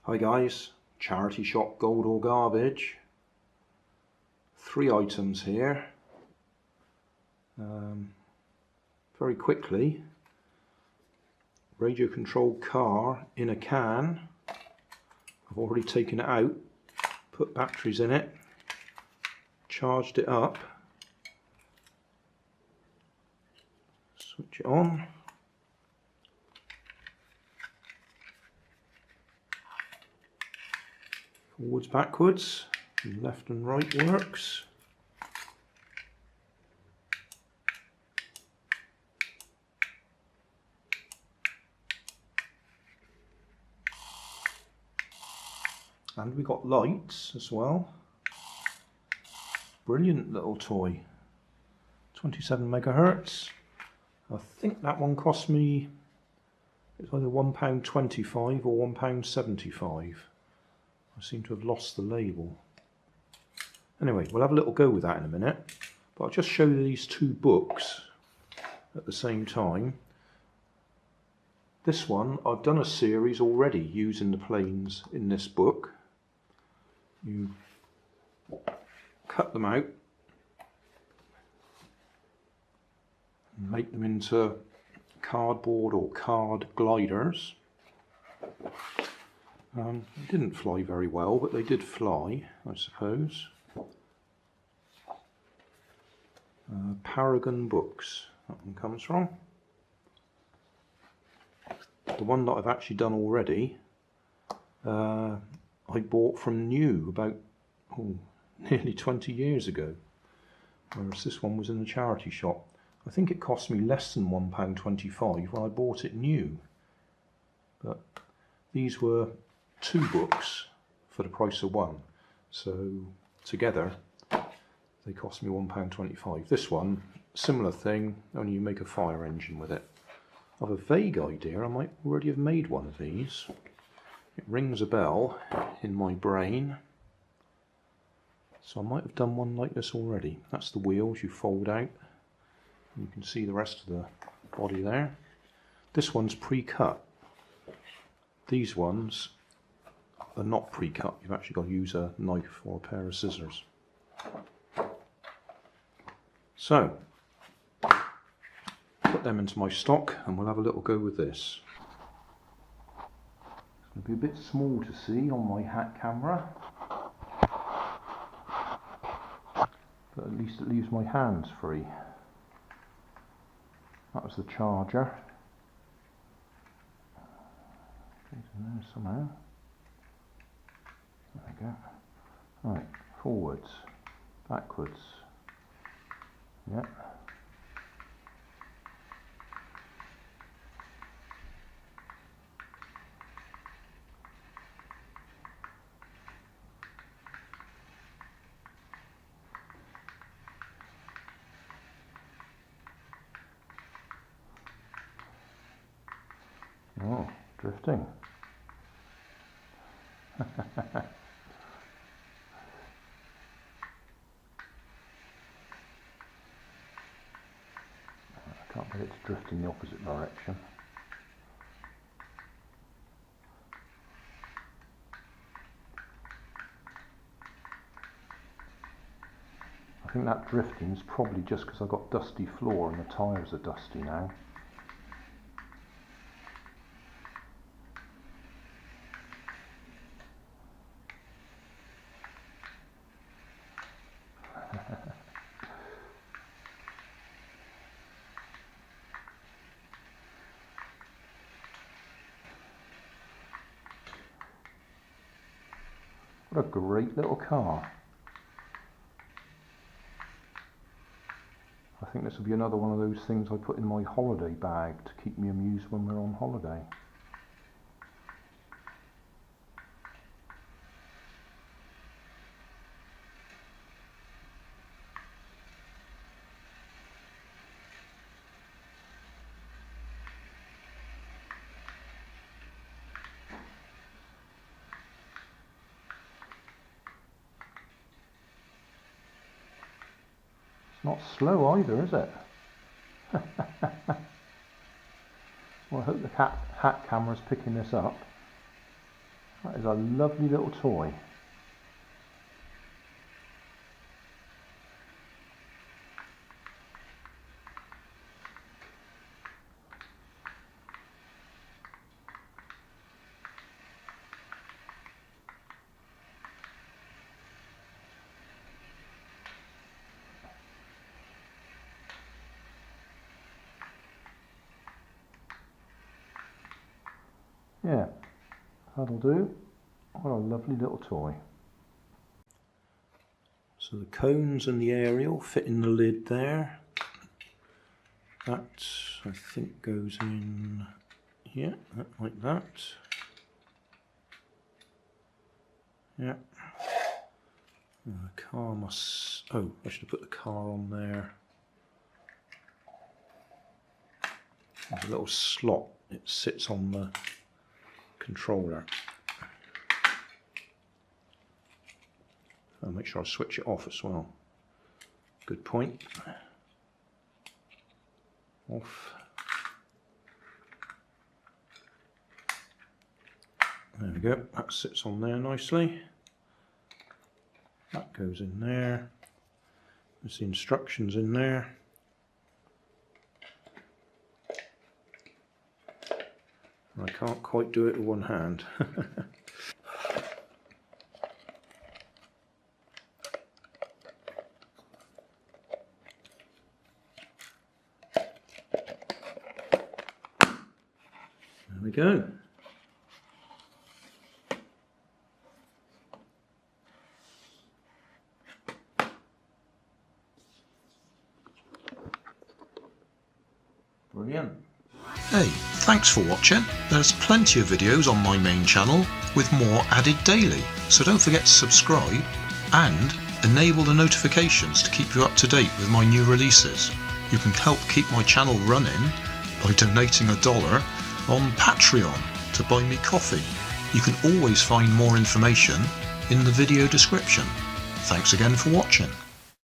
Hi guys, charity shop Gold or Garbage. 3 items here. Very quickly, radio controlled car in a can. I've already taken it out, put batteries in it, charged it up, switch it on. Forwards, backwards, and left and right works. And we got lights as well. Brilliant little toy. 27 megahertz. I think that one cost me, it's either £1.25 or £1.75. I seem to have lost the label. Anyway, we'll have a little go with that in a minute. But I'll just show you these 2 books at the same time. This one, I've done a series already using the planes in this book. You cut them out and make them into cardboard or card gliders. They didn't fly very well, but they did fly, I suppose. Paragon Books, that one comes from. The one that I've actually done already, I bought from new about nearly 20 years ago, whereas this one was in the charity shop. I think it cost me less than £1.25 when I bought it new. But these were 2 books for the price of 1, so together they cost me £1.25. This one, similar thing, only you make a fire engine with it. I have a vague idea I might already have made one of these. It rings a bell in my brain, so I might have done one like this already. That's the wheels you fold out. You can see the rest of the body there. This one's pre-cut. These ones are not pre-cut. You've actually got to use a knife or a pair of scissors. So, put them into my stock and we'll have a little go with this. It's going to be a bit small to see on my hat camera, but at least it leaves my hands free. That was the charger. It's in there somehow. There we go. Right, forwards, backwards. Yep. Oh, drifting. I can't get it to drift in the opposite direction. I think that drifting is probably just because I've got dusty floor and the tyres are dusty now. What a great little car. I think this will be another one of those things I put in my holiday bag to keep me amused when we're on holiday. Not slow either, is it? Well, I hope the hat camera's picking this up. That is a lovely little toy. Yeah, that'll do. What a lovely little toy. So the cones and the aerial fit in the lid there. That, I think, goes in here, like that. Yeah. And the car must... oh, I should have put the car on there. There's a little slot. It sits on the controller. I'll make sure I switch it off as well. Good point. Off. There we go. That sits on there nicely. That goes in there. There's the instructions in there. I can't quite do it with one hand. There we go. Brilliant. Hey, thanks for watching. There's plenty of videos on my main channel with more added daily, so don't forget to subscribe and enable the notifications to keep you up to date with my new releases. You can help keep my channel running by donating $1 on Patreon to buy me coffee. You can always find more information in the video description. Thanks again for watching.